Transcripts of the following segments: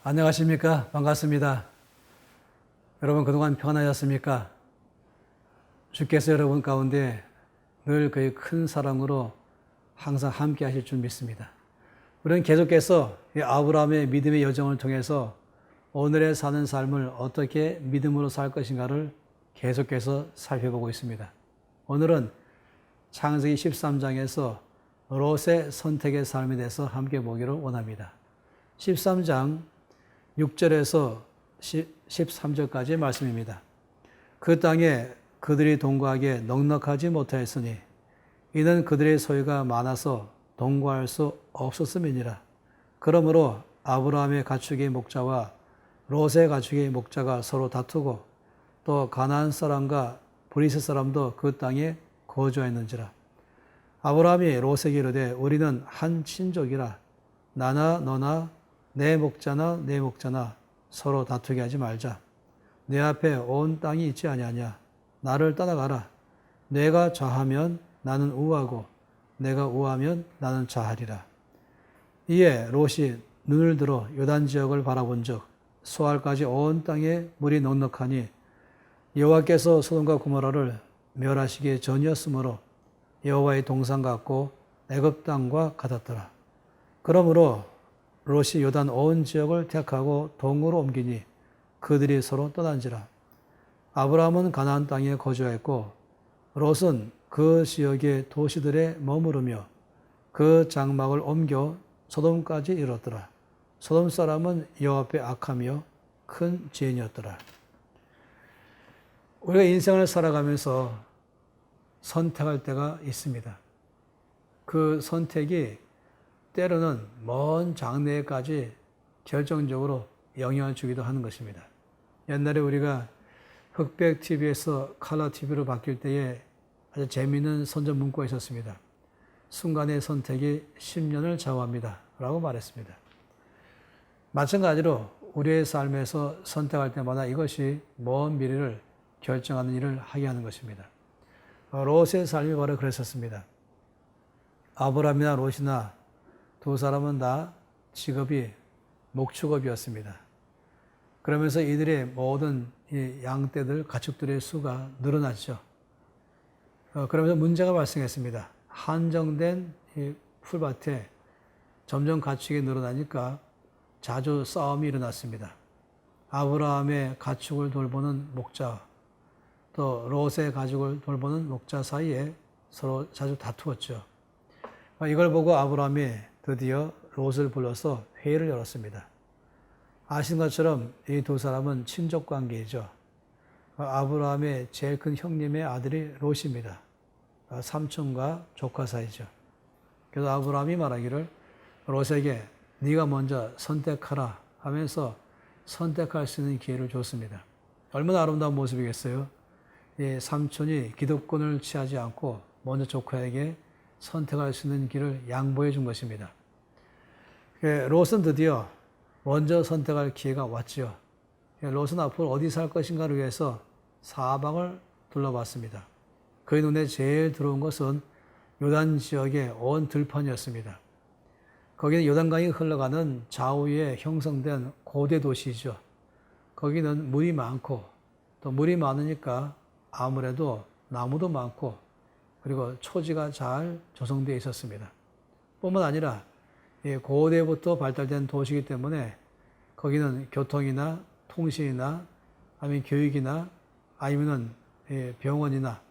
안녕하십니까? 반갑습니다. 여러분 그동안 평안하셨습니까? 주께서 여러분 가운데 늘 그의 큰 사랑으로 항상 함께 하실 줄 믿습니다. 우리는 계속해서 이 아브라함의 믿음의 여정을 통해서 오늘의 사는 삶을 어떻게 믿음으로 살 것인가를 계속해서 살펴보고 있습니다. 오늘은 창세기 13장에서 롯의 선택의 삶에 대해서 함께 보기를 원합니다. 13장 6절에서 13절까지의 말씀입니다. 그 땅에 그들이 동거하기에 넉넉하지 못하였으니 이는 그들의 소유가 많아서 동거할 수 없었음이니라. 그러므로 아브라함의 가축의 목자와 롯의 가축의 목자가 서로 다투고 또 가나안 사람과 브리스 사람도 그 땅에 거주하였는지라. 아브라함이 롯에게 이르되 우리는 한 친족이라 나나 너나 내 목자나 내 목자나 서로 다투게 하지 말자. 내 앞에 온 땅이 있지 아니하냐. 나를 따라가라. 내가 좌하면 나는 우하고 내가 우하면 나는 좌하리라. 이에 롯이 눈을 들어 요단 지역을 바라본즉 소알까지 온 땅에 물이 넉넉하니 여호와께서 소돔과 고모라를 멸하시기 전이었으므로 여호와의 동산 같고 애굽 땅과 같았더라. 그러므로 롯이 요단 온 지역을 택하고 동으로 옮기니 그들이 서로 떠난지라. 아브라함은 가나안 땅에 거주하였고 롯은 그 지역의 도시들에 머무르며 그 장막을 옮겨 소돔까지 이르렀더라. 소돔 사람은 여호와 앞에 악하며 큰 죄인이었더라. 우리가 인생을 살아가면서 선택할 때가 있습니다. 그 선택이 때로는 먼 장래까지 결정적으로 영향을 주기도 하는 것입니다. 옛날에 우리가 흑백 TV에서 컬러 TV로 바뀔 때에 아주 재미있는 선전 문구가 있었습니다. 순간의 선택이 10년을 좌우합니다. 라고 말했습니다. 마찬가지로 우리의 삶에서 선택할 때마다 이것이 먼 미래를 결정하는 일을 하게 하는 것입니다. 롯의 삶이 바로 그랬었습니다. 아브라함이나 롯이나 두 사람은 다 직업이 목축업이었습니다. 그러면서 이들의 모든 양떼들, 가축들의 수가 늘어났죠. 그러면서 문제가 발생했습니다. 한정된 풀밭에 점점 가축이 늘어나니까 자주 싸움이 일어났습니다. 아브라함의 가축을 돌보는 목자, 또 롯의 가축을 돌보는 목자 사이에 서로 자주 다투었죠. 이걸 보고 아브라함이 드디어 롯을 불러서 회의를 열었습니다. 아시는 것처럼 이 두 사람은 친족 관계이죠. 아브라함의 제일 큰 형님의 아들이 롯입니다. 삼촌과 조카 사이죠. 그래서 아브라함이 말하기를 롯에게 네가 먼저 선택하라 하면서 선택할 수 있는 기회를 줬습니다. 얼마나 아름다운 모습이겠어요? 삼촌이 기득권을 취하지 않고 먼저 조카에게 선택할 수 있는 길을 양보해 준 것입니다. 롯은 드디어 먼저 선택할 기회가 왔지요. 롯은 앞으로 어디 살 것인가를 위해서 사방을 둘러봤습니다. 그의 눈에 제일 들어온 것은 요단 지역의 온 들판이었습니다. 거기는 요단강이 흘러가는 좌우에 형성된 고대 도시이죠. 거기는 물이 많고 또 물이 많으니까 아무래도 나무도 많고 그리고 초지가 잘 조성되어 있었습니다. 뿐만 아니라 고대부터 발달된 도시이기 때문에 거기는 교통이나 통신이나 아니면 교육이나 아니면 병원이나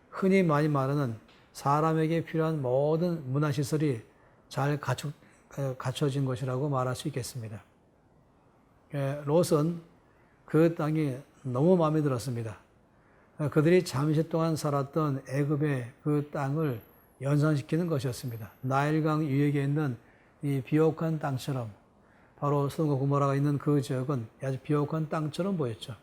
흔히 많이 말하는 사람에게 필요한 모든 문화시설이 잘 갖춰진 것이라고 말할 수 있겠습니다. 롯은 그 땅이 너무 마음에 들었습니다. 그들이 잠시 동안 살았던 애굽의 그 땅을 연상시키는 것이었습니다. 나일강 유역에 있는 이 비옥한 땅처럼 바로 소돔과 고모라가 있는 그 지역은 아주 비옥한 땅처럼 보였죠.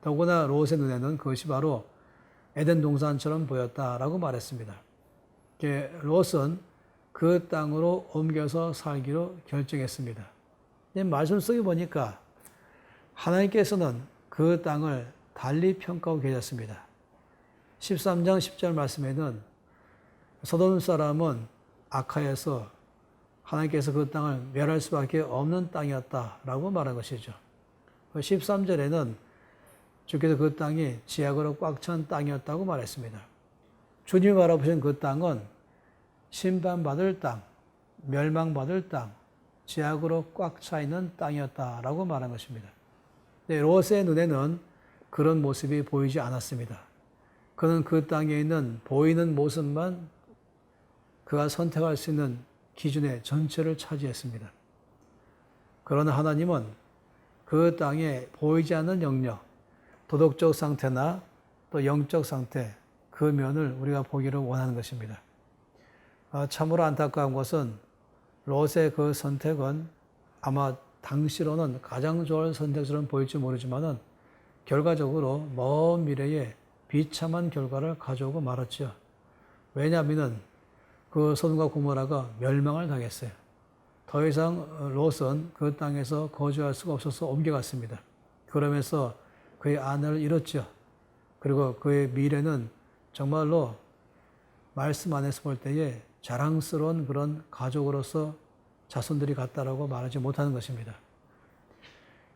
더구나 롯의 눈에는 그것이 바로 에덴 동산처럼 보였다라고 말했습니다. 롯은 그 땅으로 옮겨서 살기로 결정했습니다. 말씀 속에 보니까 하나님께서는 그 땅을 달리 평가하고 계셨습니다. 13장 10절 말씀에는 소돔 사람은 악하여서 하나님께서 그 땅을 멸할 수밖에 없는 땅이었다라고 말한 것이죠. 13절에는 주께서 그 땅이 지약으로 꽉 찬 땅이었다고 말했습니다. 주님이 바라보신 그 땅은 심판받을 땅, 멸망받을 땅, 지약으로 꽉 차 있는 땅이었다라고 말한 것입니다. 롯의 눈에는 그런 모습이 보이지 않았습니다. 그는 그 땅에 있는 보이는 모습만 그가 선택할 수 있는 기준의 전체를 차지했습니다. 그러나 하나님은 그 땅에 보이지 않는 영역, 도덕적 상태나 또 영적 상태, 그 면을 우리가 보기를 원하는 것입니다. 참으로 안타까운 것은 롯의 그 선택은 아마 당시로는 가장 좋은 선택처럼 보일지 모르지만은 결과적으로 먼 미래에 비참한 결과를 가져오고 말았죠. 왜냐하면 그 소돔과 고모라가 멸망을 당했어요. 더 이상 롯은 그 땅에서 거주할 수가 없어서 옮겨갔습니다. 그러면서 그의 아내를 잃었죠. 그리고 그의 미래는 정말로 말씀 안에서 볼 때에 자랑스러운 그런 가족으로서 자손들이 같다라고 말하지 못하는 것입니다.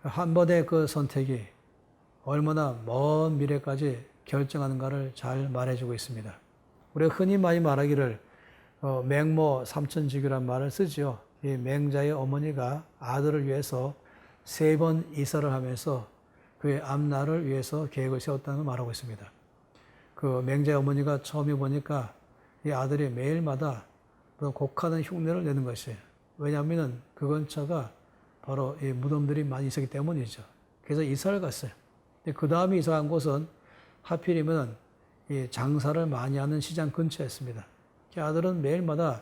한 번의 그 선택이 얼마나 먼 미래까지 결정하는가를 잘 말해주고 있습니다. 우리가 흔히 많이 말하기를 맹모 삼천지교란 말을 쓰지요. 이 맹자의 어머니가 아들을 위해서 3번 이사를 하면서 그의 앞날을 위해서 계획을 세웠다는 걸 말하고 있습니다. 그 맹자의 어머니가 처음에 보니까 이 아들이 매일마다 곡하는 흉내를 내는 것이에요. 왜냐하면 그 근처가 바로 이 무덤들이 많이 있었기 때문이죠. 그래서 이사를 갔어요. 그 다음에 이사한 곳은 하필이면 이 장사를 많이 하는 시장 근처였습니다. 그 아들은 매일마다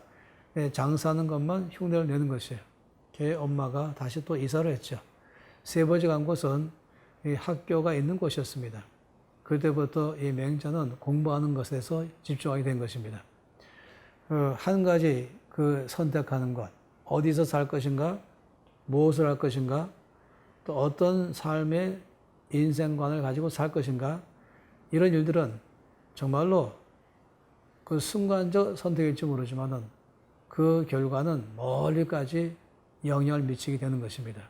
장사하는 것만 흉내를 내는 것이에요. 걔 엄마가 다시 또 이사를 했죠. 3번째 간 곳은 이 학교가 있는 곳이었습니다. 그때부터 이 맹자는 공부하는 것에서 집중하게 된 것입니다. 한 가지 그 선택하는 것, 어디서 살 것인가, 무엇을 할 것인가, 또 어떤 삶의 인생관을 가지고 살 것인가, 이런 일들은 정말로 그 순간적 선택일지 모르지만은 그 결과는 멀리까지 영향을 미치게 되는 것입니다.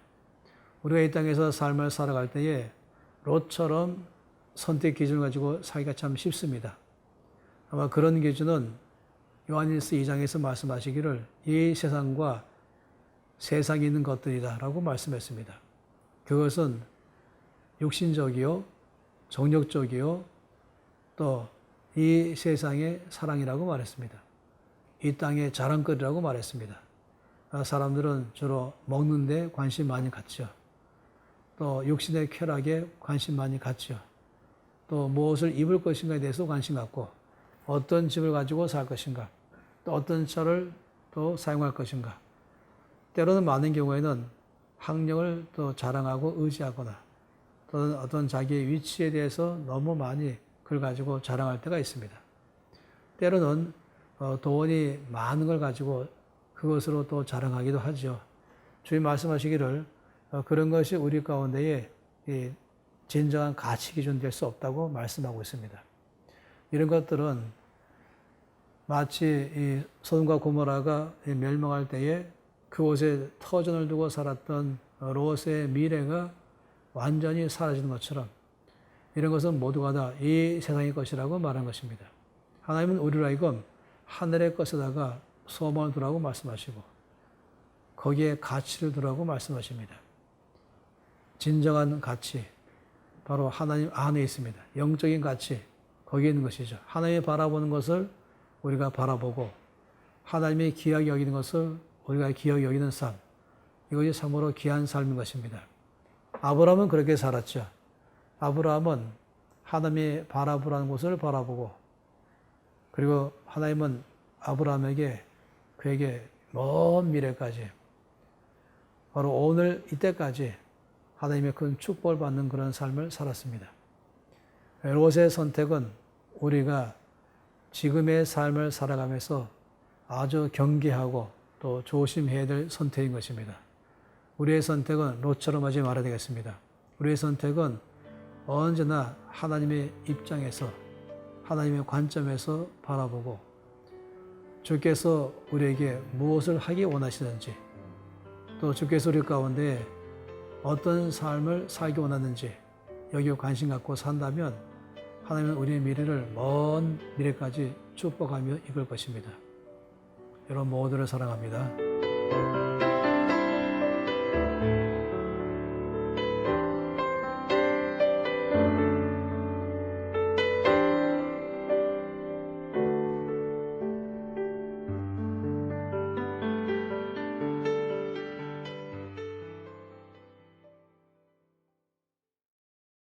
우리가 이 땅에서 삶을 살아갈 때에 롯처럼 선택 기준을 가지고 살기가 참 쉽습니다. 아마 그런 기준은 요한일서 2장에서 말씀하시기를 이 세상과 세상에 있는 것들이다라고 말씀했습니다. 그것은 육신적이요, 정력적이요, 또 이 세상의 사랑이라고 말했습니다. 이 땅의 자랑거리라고 말했습니다. 사람들은 주로 먹는 데 관심 많이 갖죠. 또 육신의 쾌락에 관심 많이 갖죠. 또 무엇을 입을 것인가에 대해서 관심 갖고 어떤 집을 가지고 살 것인가, 또 어떤 차를 또 사용할 것인가. 때로는 많은 경우에는 학력을 또 자랑하고 의지하거나 또는 어떤 자기의 위치에 대해서 너무 많이 그걸 가지고 자랑할 때가 있습니다. 때로는 돈이 많은 걸 가지고 그것으로 또 자랑하기도 하죠. 주님 말씀하시기를 그런 것이 우리 가운데에 진정한 가치 기준 될 수 없다고 말씀하고 있습니다. 이런 것들은 마치 이 소돔과 고모라가 멸망할 때에 그곳에 터전을 두고 살았던 롯의 미래가 완전히 사라지는 것처럼 이런 것은 모두가 다 이 세상의 것이라고 말한 것입니다. 하나님은 우리로 하여금 하늘의 것에다가 소망을 두라고 말씀하시고 거기에 가치를 두라고 말씀하십니다. 진정한 가치, 바로 하나님 안에 있습니다. 영적인 가치, 거기에 있는 것이죠. 하나님이 바라보는 것을 우리가 바라보고 하나님이 귀하게 여기는 것을 우리가 귀하게 여기는 삶, 이것이 참으로 귀한 삶인 것입니다. 아브라함은 그렇게 살았죠. 아브라함은 하나님이 바라보라는 곳을 바라보고 그리고 하나님은 아브라함에게 그에게 먼 미래까지 바로 오늘 이때까지 하나님의 큰 축복을 받는 그런 삶을 살았습니다. 롯의 선택은 우리가 지금의 삶을 살아가면서 아주 경계하고 또 조심해야 될 선택인 것입니다. 우리의 선택은 롯처럼 하지 말아야 되겠습니다. 우리의 선택은 언제나 하나님의 입장에서 하나님의 관점에서 바라보고 주께서 우리에게 무엇을 하기 원하시는지, 또 주께서 우리 가운데 어떤 삶을 살기 원하는지 여기에 관심 갖고 산다면 하나님은 우리의 미래를 먼 미래까지 축복하며 이끌 것입니다. 여러분 모두를 사랑합니다.